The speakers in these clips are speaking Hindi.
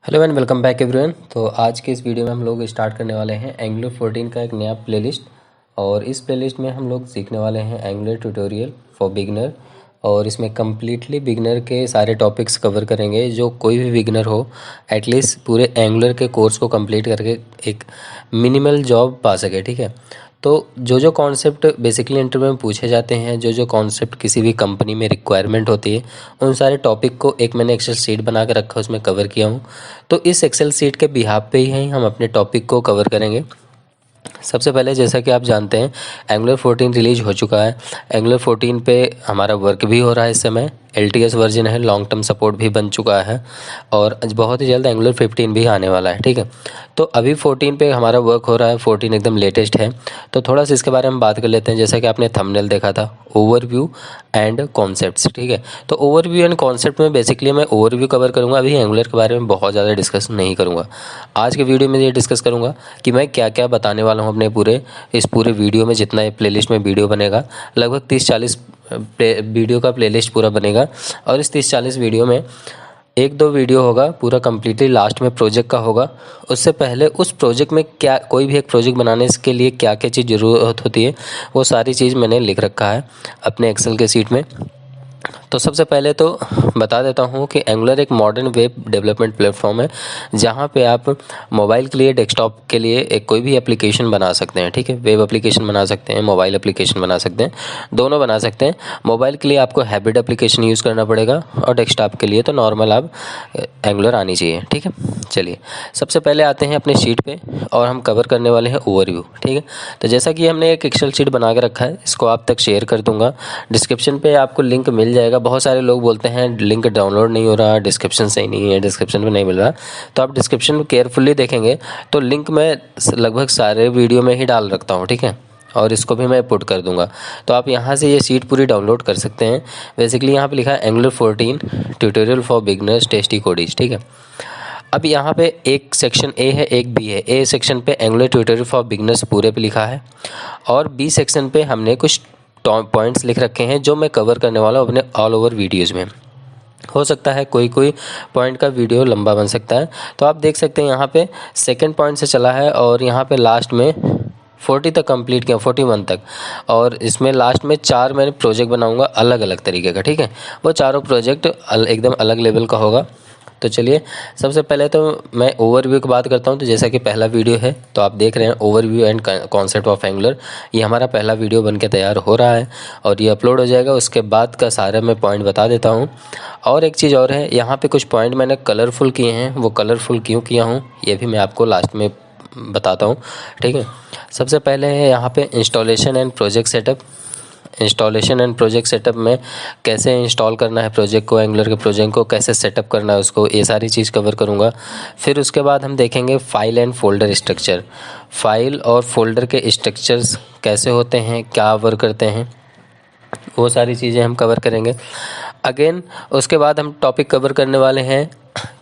Hello and welcome back everyone. तो आज के इस वीडियो में हम लोग स्टार्ट करने वाले हैं एंगुलर 14 का एक नया प्लेलिस्ट। और इस प्लेलिस्ट में हम लोग सीखने वाले हैं एंगुलर ट्यूटोरियल फॉर बिगनर। और इसमें कम्प्लीटली बिगनर के सारे टॉपिक्स कवर करेंगे। जो कोई भी बिगनर हो एटलीस्ट पूरे एंगुलर के कोर्स को कंप्लीट करके एक मिनिमल जॉब पा सके। ठीक है, तो जो कॉन्सेप्ट बेसिकली इंटरव्यू में पूछे जाते हैं, जो कॉन्सेप्ट किसी भी कंपनी में रिक्वायरमेंट होती है, उन सारे टॉपिक को एक मैंने एक्सेल शीट बना के रखा है, उसमें कवर किया हूँ। तो इस एक्सेल शीट के बिहाफ पे ही हम अपने टॉपिक को कवर करेंगे। सबसे पहले जैसा कि आप जानते हैं एंगुलर 14 रिलीज हो चुका है। एंगुलर 14 पे हमारा वर्क भी हो रहा है इस समय। LTS वर्जन है, लॉन्ग टर्म सपोर्ट भी बन चुका है और बहुत ही जल्द एंगुलर 15 भी आने वाला है। ठीक है, तो अभी 14 पे हमारा वर्क हो रहा है। 14 एकदम लेटेस्ट है, तो थोड़ा सा इसके बारे में बात कर लेते हैं। जैसा कि आपने थंबनेल देखा था, ओवरव्यू एंड कॉन्सेप्ट्स। ठीक है, तो ओवरव्यू एंड कॉन्सेप्ट में बेसिकली मैं ओवरव्यू कवर करूँगा। अभी एंगुलर के बारे में बहुत ज़्यादा डिस्कस नहीं करूँगा। आज के वीडियो में ये डिस्कस करूँगा कि मैं क्या क्या बताने वाला हूँ अपने इस पूरे वीडियो में। जितना ये प्लेलिस्ट में वीडियो बनेगा, लगभग 30-40 वीडियो का प्लेलिस्ट पूरा बनेगा। और इस 30-40 वीडियो में 1-2 वीडियो होगा पूरा कम्प्लीटली लास्ट में प्रोजेक्ट का होगा। उससे पहले उस प्रोजेक्ट में क्या, कोई भी एक प्रोजेक्ट बनाने के लिए क्या क्या चीज़ ज़रूरत होती है, वो सारी चीज़ मैंने लिख रखा है अपने एक्सेल के सीट में। तो सबसे पहले तो बता देता हूँ कि एंगुलर एक मॉडर्न वेब डेवलपमेंट प्लेटफॉर्म है, जहाँ पे आप मोबाइल के लिए, डेस्कटॉप के लिए एक कोई भी एप्लीकेशन बना सकते हैं। ठीक है, वेब एप्लीकेशन बना सकते हैं, मोबाइल एप्लीकेशन बना सकते हैं, दोनों बना सकते हैं। मोबाइल के लिए आपको हैबिट एप्लीकेशन यूज़ करना पड़ेगा और डेस्कटॉप के लिए तो नॉर्मल आप एंगुलर आनी चाहिए। ठीक है, चलिए सबसे पहले आते हैं अपने शीट पे और हम कवर करने वाले हैं ओवरव्यू। ठीक है, तो जैसा कि हमने एक एक्सेल शीट बना के रखा है, इसको आप तक शेयर कर दूंगा। डिस्क्रिप्शन पे आपको लिंक मिल जाएगा। बहुत सारे लोग बोलते हैं लिंक डाउनलोड नहीं हो रहा, डिस्क्रिप्शन सही नहीं है, डिस्क्रिप्शन में नहीं मिल रहा। तो आप डिस्क्रिप्शन केयरफुली देखेंगे तो लिंक मैं लगभग सारे वीडियो में ही डाल रखता हूँ। ठीक है, और इसको भी मैं पुट कर दूंगा, तो आप यहाँ से ये शीट पूरी डाउनलोड कर सकते हैं। बेसिकली यहाँ पे लिखा है angular 14 tutorial for beginners tasty codies. ठीक है, अब यहाँ पे एक सेक्शन ए है, एक बी है। ए सेक्शन पे एंगुलर ट्यूटोरियल फॉर बिगनर्स पूरे पे लिखा है, और बी सेक्शन पे हमने कुछ पॉइंट्स लिख रखे हैं जो मैं कवर करने वाला हूँ अपने ऑल ओवर वीडियोज़ में। हो सकता है कोई पॉइंट का वीडियो लंबा बन सकता है। तो आप देख सकते हैं यहाँ पे सेकंड पॉइंट से चला है और यहाँ पे लास्ट में 40 तक कंप्लीट किया, 41 तक। और इसमें लास्ट में 4 मैंने प्रोजेक्ट बनाऊंगा अलग अलग तरीके का। ठीक है, वो चारों प्रोजेक्ट एकदम अलग लेवल का होगा। तो चलिए सबसे पहले तो मैं ओवरव्यू की बात करता हूं। तो जैसा कि पहला वीडियो है, तो आप देख रहे हैं overview and concept of angular. ये हमारा पहला वीडियो बनके तैयार हो रहा है और ये अपलोड हो जाएगा। उसके बाद का सारा मैं पॉइंट बता देता हूं। और एक चीज़ और है, यहाँ पे कुछ पॉइंट मैंने कलरफुल किए हैं। वो कलरफुल क्यों किया हूँ ये भी मैं आपको लास्ट में बताता हूँ। ठीक है, सबसे पहले है यहाँ पे installation and project setup. Installation and project setup में कैसे इंस्टॉल करना है प्रोजेक्ट को, एंगुलर के प्रोजेक्ट को कैसे सेटअप करना है उसको, ये सारी चीज़ कवर करूँगा। फिर उसके बाद हम देखेंगे file and folder structure. File और फोल्डर के स्ट्रक्चर्स कैसे होते हैं, क्या वर्क करते हैं, वो सारी चीज़ें हम कवर करेंगे। अगेन उसके बाद हम टॉपिक कवर करने वाले हैं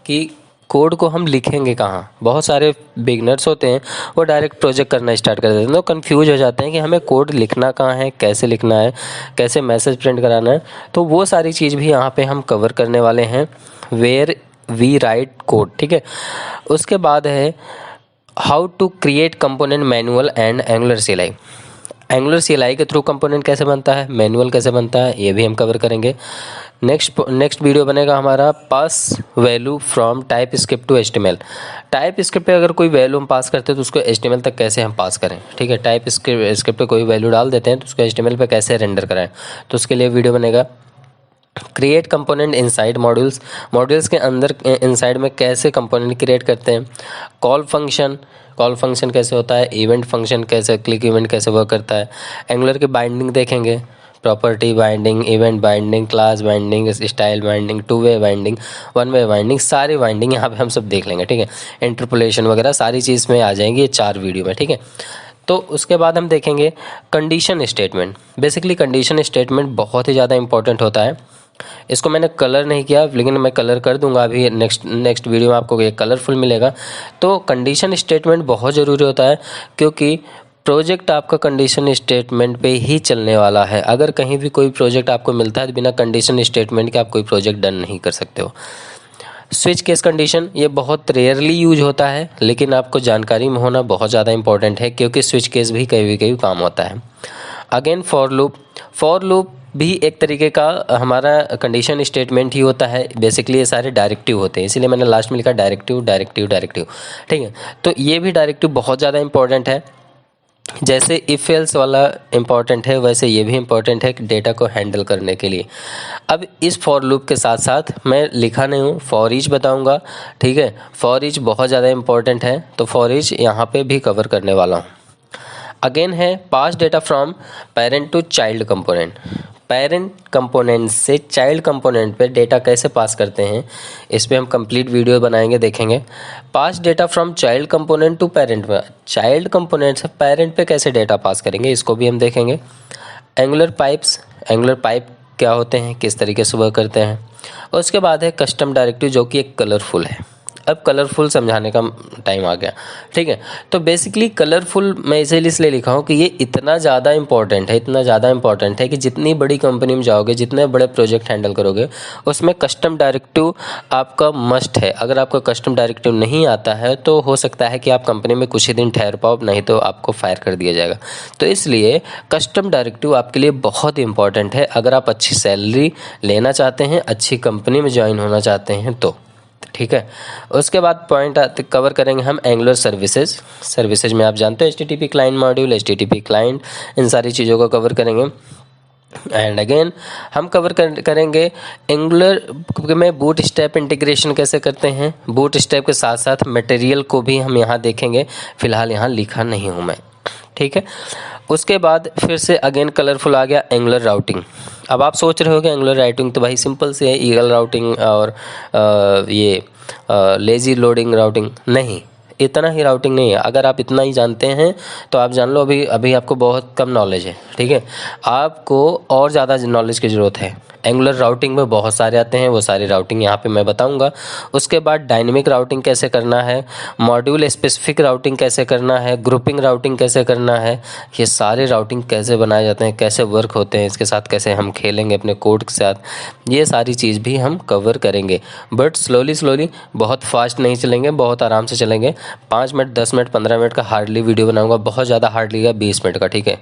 कि कोड को हम लिखेंगे कहाँ। बहुत सारे बिगनर्स होते हैं, वो डायरेक्ट प्रोजेक्ट करना स्टार्ट कर देते हैं, तो कंफ्यूज हो जाते हैं कि हमें कोड लिखना कहाँ है, कैसे लिखना है, कैसे मैसेज प्रिंट कराना है। तो वो सारी चीज़ भी यहाँ पे हम कवर करने वाले हैं, वेयर वी राइट कोड। ठीक है, उसके बाद है how to create component manual and angular CLI। Angular CLI के थ्रू कंपोनेंट कैसे बनता है, मैनुअल कैसे बनता है, ये भी हम कवर करेंगे। नेक्स्ट वीडियो बनेगा हमारा pass value from TypeScript to HTML। TypeScript पे अगर कोई वैल्यू हम पास करते हैं तो उसको HTML तक कैसे हम पास करें। ठीक है, टाइप स्क्रिप्ट पे कोई वैल्यू डाल देते हैं तो उसको HTML पे कैसे रेंडर कराएं, तो उसके लिए वीडियो बनेगा। Create component inside modules, modules के अंदर इनसाइड में कैसे कंपोनेंट क्रिएट करते हैं। कॉल फंक्शन कैसे होता है, इवेंट फंक्शन कैसे, क्लिक इवेंट कैसे वर्क करता है। एंगुलर की बाइंडिंग देखेंगे, property binding, event binding, class binding, style binding, two way binding, one way binding, सारी बाइंडिंग यहाँ पे हम सब देख लेंगे। ठीक है, इंटरपोलेशन वगैरह सारी चीज़ में आ जाएंगी ये 4 वीडियो में। ठीक है, तो उसके बाद हम देखेंगे condition statement. Basically condition statement बहुत ही ज़्यादा इंपॉर्टेंट होता है। इसको मैंने कलर नहीं किया, लेकिन मैं कलर कर दूंगा अभी नेक्स्ट वीडियो में आपको ये कलरफुल मिलेगा। तो कंडीशन स्टेटमेंट बहुत ज़रूरी होता है, क्योंकि प्रोजेक्ट आपका कंडीशन स्टेटमेंट पे ही चलने वाला है। अगर कहीं भी कोई प्रोजेक्ट आपको मिलता है तो बिना कंडीशन स्टेटमेंट के आप कोई प्रोजेक्ट डन नहीं कर सकते हो। स्विच केस कंडीशन ये बहुत रेयरली यूज होता है, लेकिन आपको जानकारी में होना बहुत ज़्यादा इंपॉर्टेंट है, क्योंकि स्विच केस भी कभी कभी काम होता है। अगेन फॉर लूप भी एक तरीके का हमारा कंडीशन स्टेटमेंट ही होता है। बेसिकली ये सारे डायरेक्टिव होते हैं, इसीलिए मैंने लास्ट में लिखा डायरेक्टिव डायरेक्टिव डायरेक्टिव, ठीक है। तो ये भी डायरेक्टिव बहुत ज़्यादा इंपॉर्टेंट है। जैसे इफ़ एल्स वाला इम्पॉर्टेंट है, वैसे ये भी इम्पॉर्टेंट है कि डेटा को हैंडल करने के लिए। अब इस फॉर लूप के साथ साथ मैं लिखा नहीं हूँ, फॉर ईच बताऊँगा, ठीक है। फॉर ईच बहुत ज़्यादा इम्पॉर्टेंट है, तो फॉर ईच यहाँ पे भी कवर करने वाला हूँ। अगेन है pass data from parent to child component. Parent component से चाइल्ड कंपोनेंट पे डेटा कैसे पास करते हैं, इस पे हम कंप्लीट वीडियो बनाएंगे, देखेंगे। Pass data from child component to parent में, चाइल्ड कंपोनेंट से पेरेंट पे कैसे डेटा पास करेंगे, इसको भी हम देखेंगे। एंगुलर पाइप क्या होते हैं, किस तरीके से वर्क करते हैं। और उसके बाद है कस्टम डायरेक्टिव, जो कि एक कलरफुल है। अब कलरफुल समझाने का टाइम आ गया, ठीक है। तो बेसिकली कलरफुल मैं इसलिए लिखा हूँ कि ये इतना ज़्यादा इंपॉर्टेंट है कि जितनी बड़ी कंपनी में जाओगे, जितने बड़े प्रोजेक्ट हैंडल करोगे, उसमें कस्टम डायरेक्टिव आपका मस्ट है। अगर आपका कस्टम डायरेक्टिव नहीं आता है तो हो सकता है कि आप कंपनी में कुछ ही दिन ठहर पाओ, नहीं तो आपको फायर कर दिया जाएगा। तो इसलिए कस्टम डायरेक्टिव आपके लिए बहुत इंपॉर्टेंट है, अगर आप अच्छी सैलरी लेना चाहते हैं, अच्छी कंपनी में ज्वाइन होना चाहते हैं तो, ठीक है। उसके बाद पॉइंट कवर करेंगे हम एंगुलर सर्विसेज में आप जानते हो HTTP client module, HTTP client, इन सारी चीज़ों को कवर करेंगे। एंड अगेन हम कवर करेंगे एंगुलर में बूट स्टेप इंटीग्रेशन कैसे करते हैं। बूट स्टेप के साथ साथ मटेरियल को भी हम यहाँ देखेंगे, फिलहाल यहाँ लिखा नहीं हूँ मैं, ठीक है। उसके बाद फिर से अगेन कलरफुल आ गया एंगुलर राउटिंग। अब आप सोच रहे हो कि एंगुलर राउटिंग तो भाई सिंपल से है, ईगल राउटिंग और ये लेजी लोडिंग राउटिंग, नहीं, इतना ही राउटिंग नहीं है। अगर आप इतना ही जानते हैं तो आप जान लो अभी आपको बहुत कम नॉलेज है, ठीक है। आपको और ज़्यादा नॉलेज की ज़रूरत है। एंगुलर राउटिंग में बहुत सारे आते हैं, वो सारी राउटिंग यहाँ पे मैं बताऊंगा। उसके बाद डायनेमिक राउटिंग कैसे करना है, मॉड्यूल स्पेसिफिक राउटिंग कैसे करना है, ग्रुपिंग राउटिंग कैसे करना है, ये सारे राउटिंग कैसे बनाए जाते हैं, कैसे वर्क होते हैं, इसके साथ कैसे हम खेलेंगे अपने कोड के साथ, ये सारी चीज़ भी हम कवर करेंगे। बट स्लोली, बहुत फास्ट नहीं चलेंगे, बहुत आराम से चलेंगे। 5 मिनट 10 मिनट 15 मिनट का हार्डली वीडियो बनाऊंगा, बहुत ज़्यादा हार्डली का 20 मिनट का, ठीक है।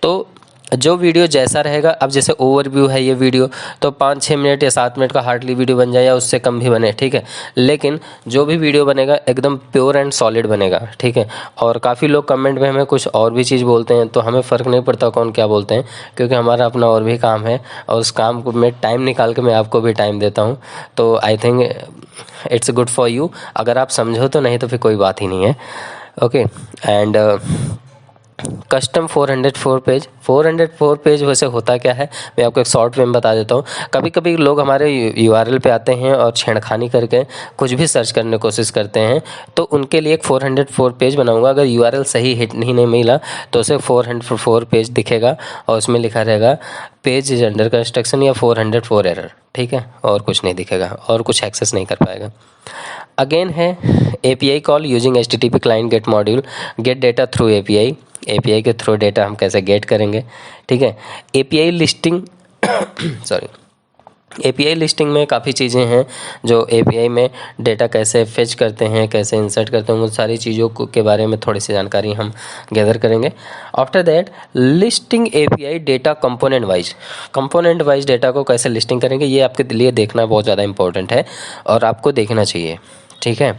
तो जो वीडियो जैसा रहेगा, अब जैसे ओवरव्यू है ये वीडियो, तो 5-6 मिनट या 7 मिनट का हार्डली वीडियो बन जाए या उससे कम भी बने, ठीक है। लेकिन जो भी वीडियो बनेगा एकदम प्योर एंड सॉलिड बनेगा, ठीक है। और काफ़ी लोग कमेंट में हमें कुछ और भी चीज़ बोलते हैं, तो हमें फ़र्क नहीं पड़ता कौन क्या बोलते हैं, क्योंकि हमारा अपना और भी काम है, और उस काम को मैं टाइम निकाल के मैं आपको भी टाइम देता हूँ। तो आई think it's good for you, अगर आप समझो तो, नहीं तो फिर कोई बात ही नहीं है, ओके। एंड कस्टम 404 पेज वैसे होता क्या है, मैं आपको एक शॉर्ट में बता देता हूँ। कभी कभी लोग हमारे URL पे आते हैं और छेड़खानी करके कुछ भी सर्च करने की कोशिश करते हैं, तो उनके लिए एक 404 पेज बनाऊंगा। अगर URL सही हिट नहीं मिला तो उसे 404 पेज दिखेगा, और उसमें लिखा रहेगा पेज इज अंडर कंस्ट्रक्शन या 404 एरर, ठीक है। और कुछ नहीं दिखेगा, और कुछ एक्सेस नहीं कर पाएगा। अगेन है API call using HTTP client get module, get data through API के थ्रू डेटा हम कैसे गेट करेंगे, ठीक है। API लिस्टिंग API लिस्टिंग में काफ़ी चीज़ें हैं, जो API में डेटा कैसे फेच करते हैं, कैसे इंसर्ट करते हैं, उन सारी चीज़ों के बारे में थोड़ी सी जानकारी हम गैदर करेंगे। After that listing API data component wise data को कैसे लिस्टिंग करेंगे, ये आपके लिए देखना बहुत ज़्यादा इंपॉर्टेंट है और आपको देखना चाहिए, ठीक है।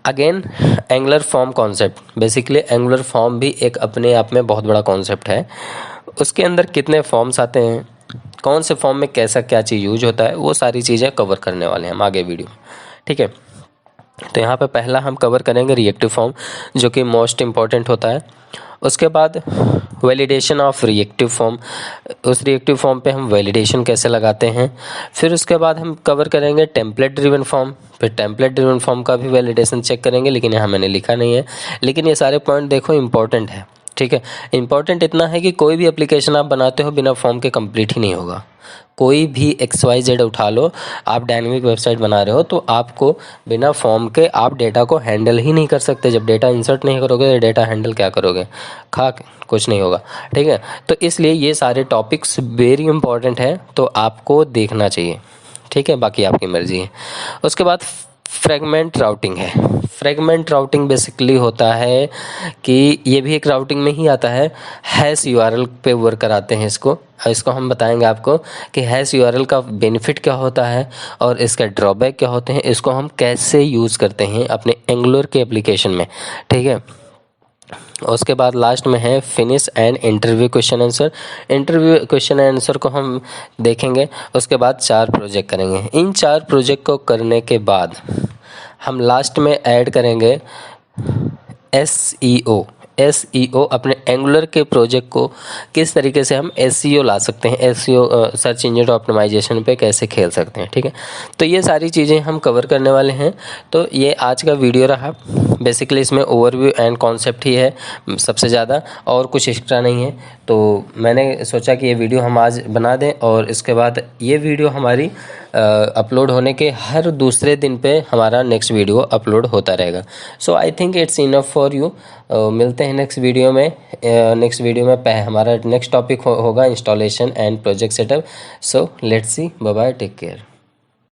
Again angular form concept, basically angular form भी एक अपने आप में बहुत बड़ा कॉन्सेप्ट है। उसके अंदर कितने फॉर्म्स आते हैं, कौन से फॉर्म में कैसा क्या चीज़ यूज होता है, वो सारी चीज़ें कवर करने वाले हैं हम आगे वीडियो, ठीक है। तो यहाँ पे पहला हम कवर करेंगे रिएक्टिव फॉर्म, जो कि मोस्ट इम्पॉर्टेंट होता है। उसके बाद वैलिडेशन ऑफ रिएक्टिव फॉर्म, उस रिएक्टिव फॉर्म पे हम वैलिडेशन कैसे लगाते हैं। फिर उसके बाद हम कवर करेंगे टेम्पलेट ड्रिवन फॉर्म, फिर टेम्पलेट ड्रिवन फॉर्म का भी वैलिडेशन चेक करेंगे, लेकिन यहाँ मैंने लिखा नहीं है, लेकिन ये सारे पॉइंट देखो इंपॉर्टेंट है, ठीक है। इंपॉर्टेंट इतना है कि कोई भी एप्लीकेशन आप बनाते हो बिना फॉर्म के कंप्लीट ही नहीं होगा। कोई भी XYZ उठा लो, आप डायनेमिक वेबसाइट बना रहे हो तो आपको बिना फॉर्म के आप डेटा को हैंडल ही नहीं कर सकते। जब डेटा इंसर्ट नहीं करोगे तो डेटा हैंडल क्या करोगे, कुछ नहीं होगा, ठीक है। तो इसलिए ये सारे टॉपिक्स वेरी इंपॉर्टेंट है, तो आपको देखना चाहिए, ठीक है, बाकी आपकी मर्ज़ी है। उसके बाद फ्रेगमेंट राउटिंग है। फ्रेगमेंट राउटिंग बेसिकली होता है कि ये भी एक राउटिंग में ही आता है। हैश यूआरएल पे वर्क कराते हैं इसको हम बताएंगे आपको कि हैश यूआरएल का बेनिफिट क्या होता है और इसका ड्रॉबैक क्या होते हैं, इसको हम कैसे यूज़ करते हैं अपने एंगुलर के एप्लीकेशन में, ठीक है। उसके बाद लास्ट में है finish and interview question answer. Interview question answer को हम देखेंगे, उसके बाद 4 प्रोजेक्ट करेंगे। इन 4 प्रोजेक्ट को करने के बाद हम लास्ट में ऐड करेंगे एसईओ अपने एंगुलर के प्रोजेक्ट को किस तरीके से हम एसईओ ला सकते हैं, एसईओ सर्च इंजन ऑप्टिमाइजेशन पे कैसे खेल सकते हैं, ठीक है। तो ये सारी चीज़ें हम कवर करने वाले हैं। तो ये आज का वीडियो रहा। बेसिकली इसमें ओवरव्यू एंड कॉन्सेप्ट ही है सबसे ज़्यादा, और कुछ एक्स्ट्रा नहीं है। तो मैंने सोचा कि ये वीडियो हम आज बना दें और इसके बाद ये वीडियो हमारी अपलोड होने के हर दूसरे दिन पे हमारा नेक्स्ट वीडियो अपलोड होता रहेगा। So I think it's enough for you. मिलते हैं नेक्स्ट वीडियो में। हमारा नेक्स्ट टॉपिक होगा installation and project setup. So let's see, bye bye, take care.